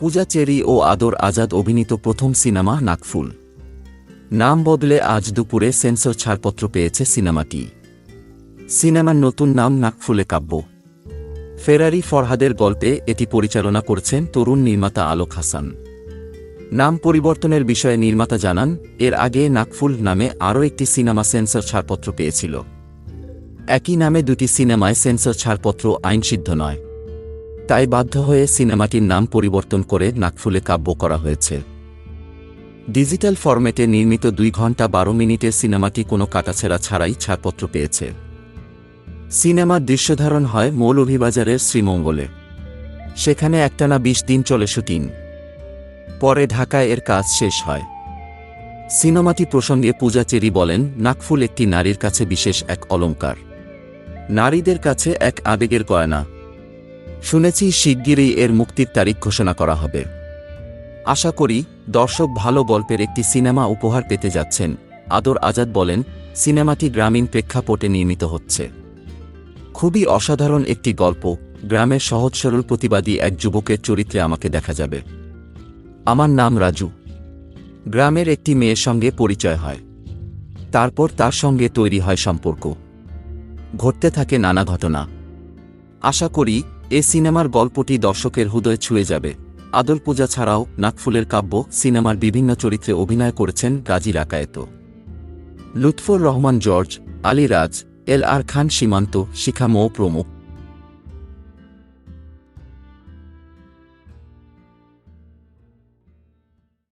পূজা cherry ও আদর আজাদ অভিনীত প্রথম সিনেমা নাকফুল। নাম বদলে আজ দুপুরে সেন্সর ছাড়পত্র পেয়েছে সিনেমাটি। সিনেমার নতুন নাম নাকফুলে কাব্য। ফেরারি ফরহাদের গল্পে এটি পরিচালনা করছেন তরুণ নির্মাতা আলোক হাসান। নাম পরিবর্তনের বিষয়ে নির্মাতা জানান, এর আগে নাকফুল নামে আরও একটি সিনেমা সেন্সর ছাড়পত্র পেয়েছিল। একই নামে দুটি সিনেমায় সেন্সর ছাড়পত্র আইনসিদ্ধ নয়, তাই বাধ্য হয়ে সিনেমাটির নাম পরিবর্তন করে নাকফুলে কাব্য করা হয়েছে। ডিজিটাল ফরম্যাটে নির্মিত 2 ঘন্টা 12 মিনিটের সিনেমাটি কোনো কাটাছেঁড়া ছাড়াই ছাড়পত্র পেয়েছে। সিনেমার দৃশ্যধারণ হয় মৌলভীবাজারের শ্রীমঙ্গলে। সেখানে একটানা 20 দিন চলে শুটিং। পরে ঢাকায় এর কাজ শেষ হয়। সিনেমাটি প্রসঙ্গে পূজা চেরি বলেন, নাকফুল একটি নারীর কাছে বিশেষ এক অলংকার, নারীদের কাছে এক আবেগের গয়না। শুনেছি শিগগিরই এর মুক্তির তারিখ ঘোষণা করা হবে। আশা করি দর্শক ভালো গল্পের একটি সিনেমা উপহার পেতে যাচ্ছেন। আদর আজাদ বলেন, সিনেমাটি গ্রামীণ প্রেক্ষাপটে নির্মিত হচ্ছে। খুবই অসাধারণ একটি গল্প। গ্রামের সহজ সরল প্রতিবাদী এক যুবকের চরিত্রে আমাকে দেখা যাবে। আমার নাম রাজু। গ্রামের একটি মেয়ের সঙ্গে পরিচয় হয়, তারপর তার সঙ্গে তৈরি হয় সম্পর্ক। ঘটতে থাকে নানা ঘটনা। আশা করি এ সিনেমার গল্পটি দর্শকের হৃদয় ছুঁয়ে যাবে। আদর পূজা ছাড়াও নাকফুলের কাব্য সিনেমার বিভিন্ন চরিত্রে অভিনয় করেছেন গাজী রাকায়েত, লুৎফর রহমান জর্জ, আলী রাজ, এল আর খান, সীমান্ত, শিখা মৌ প্রমুখ।